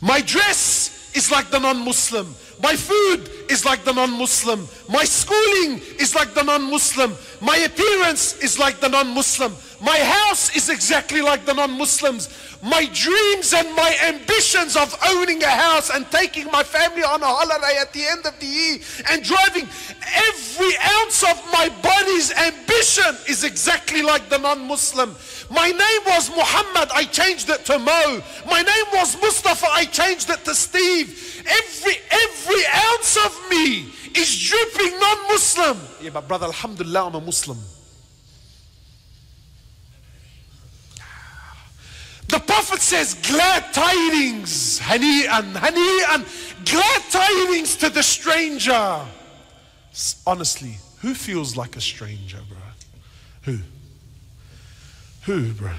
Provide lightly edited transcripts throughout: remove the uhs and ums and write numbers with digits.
My dress is like the non-Muslim. My food is like the non-Muslim. My schooling is like the non-Muslim. My appearance is like the non-Muslim. My house is exactly like the non-Muslims. My dreams and my ambitions of owning a house and taking my family on a holiday at the end of the year and driving, every ounce of my body's ambition is exactly like the non-Muslim. My name was Muhammad, I changed it to Mo. My name was Mustafa, I changed it to Steve. Every ounce of me is dripping non-Muslim. Yeah, but brother, alhamdulillah, I'm a Muslim. The Prophet says, glad tidings, hani'an, hani'an, glad tidings to the stranger. Honestly, who feels like a stranger, bro? Who, bro?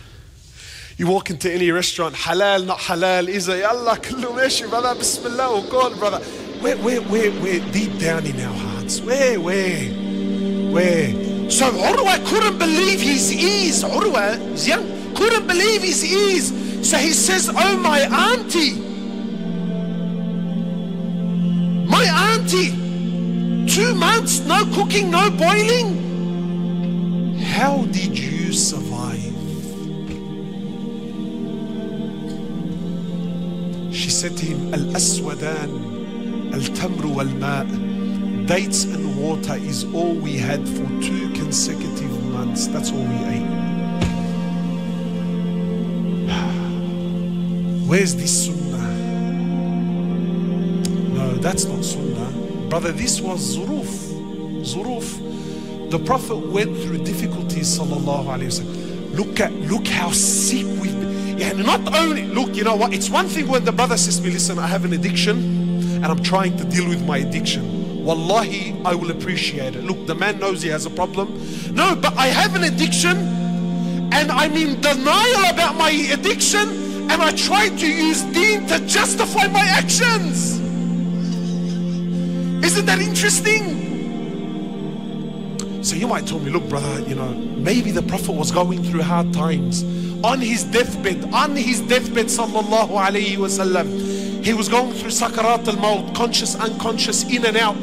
You walk into any restaurant, halal, not halal, is a yallah, kullu meshi, brother, bismillah, oh God, brother. Where, deep down in our hearts, where? So Urwa couldn't believe his ease. Urwa is young, couldn't believe his ease. So he says, oh my auntie, 2 months, no cooking, no boiling. How did you survive? She said to him, Al-Aswadan, Al-Tamru wal-Ma'. Dates and water is all we had for 2 consecutive months. That's all we ate. Where's this sunnah? No, that's not sunnah. Brother, this was zuruf. The Prophet went through difficulties, sallallahu alayhi wa sallam. Look how sick we've been. Yeah, not only, look, you know what? It's one thing when the brother says to me, listen, I have an addiction and I'm trying to deal with my addiction. Wallahi, I will appreciate it. Look, the man knows he has a problem. No, but I have an addiction and I'm in denial about my addiction and I try to use Deen to justify my actions. Isn't that interesting? So you might tell me, look brother, you know, maybe the Prophet was going through hard times. On his deathbed, sallallahu alayhi wa sallam, he was going through sakarat al-maut, conscious, unconscious, in and out.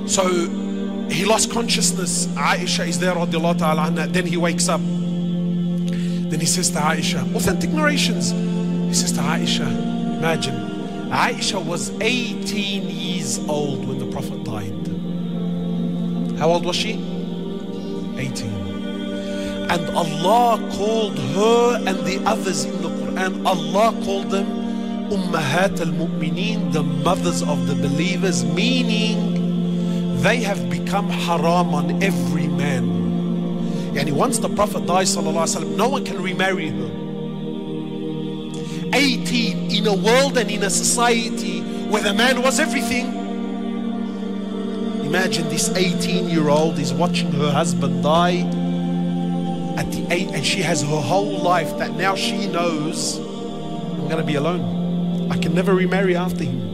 So he lost consciousness. Aisha is there, radiallahu ta'ala anha. Then he wakes up. Then he says to Aisha, authentic narrations, he says to Aisha, imagine, Aisha was 18 years old when the Prophet died. How old was she? 18. And Allah called her and the others in the Quran, Allah called them Ummahat al-Mu'mineen, the mothers of the believers, meaning they have become haram on every man. Yani once the Prophet dies, sallallahu alaihi wasallam, no one can remarry her. 18 in a world and in a society where the man was everything. Imagine this 18-year-old is watching her husband die at the age, and she has her whole life that now she knows, I'm going to be alone. I can never remarry after him.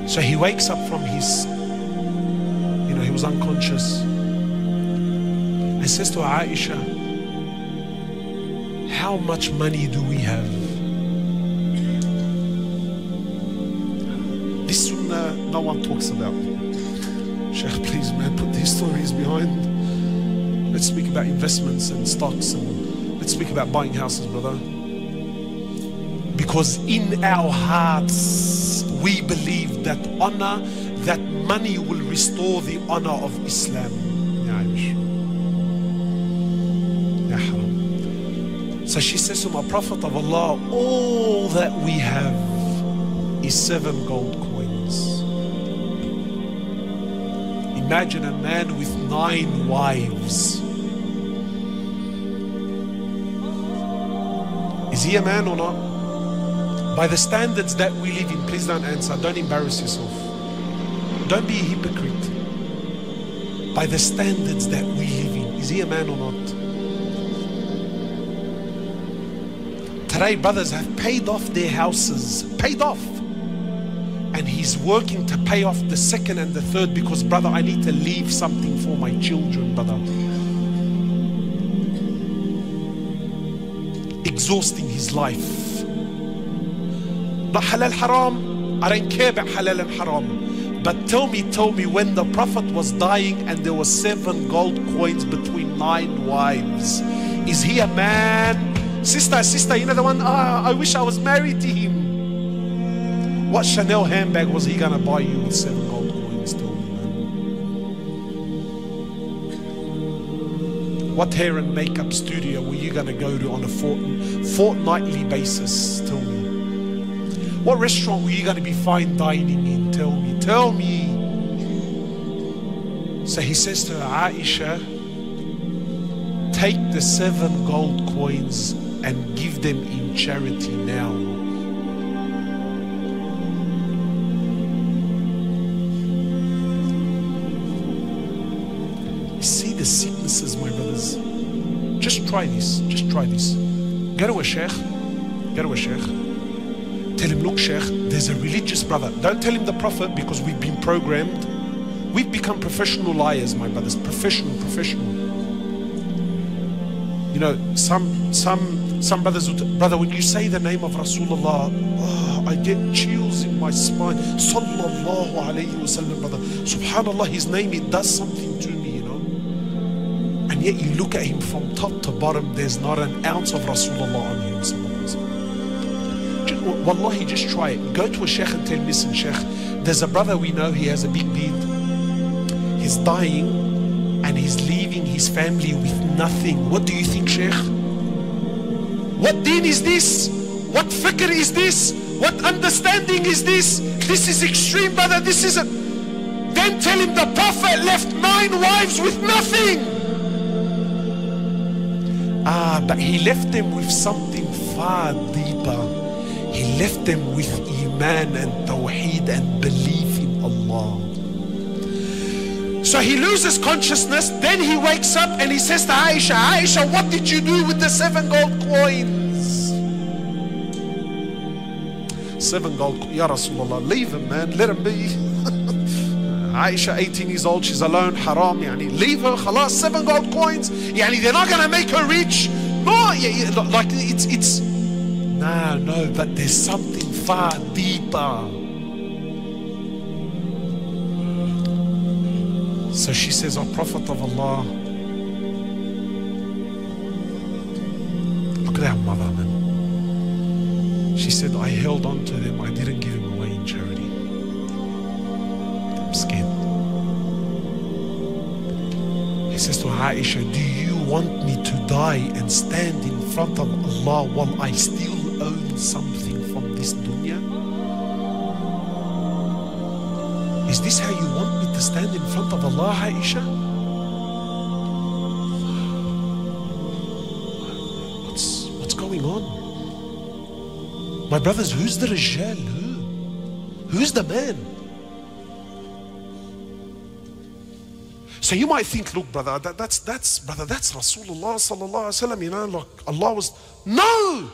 So he wakes up from his, you know, he was unconscious, and says to Aisha, how much money do we have? This sunnah no one talks about. Sheikh, please man, put these stories behind. Let's speak about investments and stocks, and let's speak about buying houses, brother. Because in our hearts we believe that honor, that money will restore the honor of Islam. So she says to my Prophet of Allah, all that we have is 7 gold coins. Imagine a man with 9 wives. Is he a man or not? By the standards that we live in, please don't answer, don't embarrass yourself. Don't be a hypocrite. By the standards that we live in, is he a man or not? Today, brothers have paid off their houses, paid off. And he's working to pay off the 2nd and the 3rd because, brother, I need to leave something for my children, brother. exhausting his life. Not halal haram, I don't care about halal and haram. But tell me, when the Prophet was dying and there were 7 gold coins between 9 wives, is he a man? Sister, you know the one, I wish I was married to him. What Chanel handbag was he gonna buy you with 7 gold coins? Tell me, man. What hair and makeup studio were you gonna go to on a fortnightly basis? Tell me. What restaurant were you gonna be fine dining in? Tell me. So he says to Aisha, take the 7 gold coins and give them in charity now. You see the sicknesses, my brothers. Just try this. Go to a sheikh. Tell him, look, sheikh, there's a religious brother. Don't tell him the Prophet, because we've been programmed. We've become professional liars, my brothers. Professional. You know, some brothers would, brother, when you say the name of Rasulullah, I get chills in my spine. Sallallahu alayhi wa sallam, brother. Subhanallah, his name, it does something to me, you know. And yet you look at him from top to bottom, there's not an ounce of Rasulullah on him. Wallahi, just try it. Go to a sheikh and tell him, listen, sheikh, there's a brother we know, he has a big beard. He's dying and he's leaving his family with nothing. What do you think, sheikh? What deen is this? What fikr is this? What understanding is this? This is extreme, brother. This isn't. Then tell him the Prophet left 9 wives with nothing. But he left them with something far deeper. He left them with Iman and Tawheed and belief in Allah. So he loses consciousness, then he wakes up and he says to Aisha, what did you do with the 7 gold coins? 7 gold coins, Ya Rasulullah, leave him, man, let him be. Aisha, 18 years old, she's alone, haram, leave her, khalas, 7 gold coins, they're not gonna make her rich. No, like it's no, but there's something far deeper. So she says, O Prophet of Allah, look at our mother, man. She said, I held on to them, I didn't give them away in charity. I'm scared. He says to Aisha, do you want me to die and stand in front of Allah while I still own something from this dunya? Is this how you want me to stand in front of Allah, Aisha? What's going on? My brothers, who's the Rijal? Who's the man? So you might think, look, brother, that's Rasulullah sallallahu alaihi wasallam, like Allah was. No!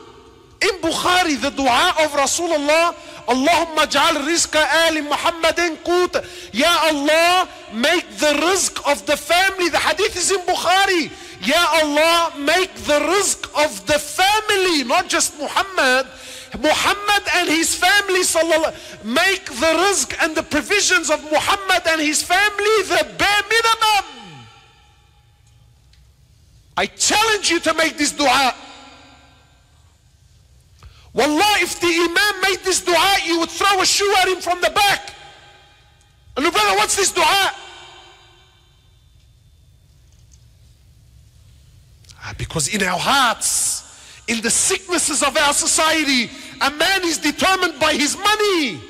In Bukhari, the dua of Rasulullah, Allahumma ja'al rizqa ali Muhammadin qut. Ya Allah, make the rizq of the family. The hadith is in Bukhari. Ya Allah, make the rizq of the family, not just Muhammad and his family, sallallahu. Make the rizq and the provisions of Muhammad and his family the bare minimum. I challenge you to make this dua. Wallah, if the Imam made this dua, you would throw a shoe at him from the back. And look, brother, what's this dua? Because in our hearts, in the sicknesses of our society, a man is determined by his money.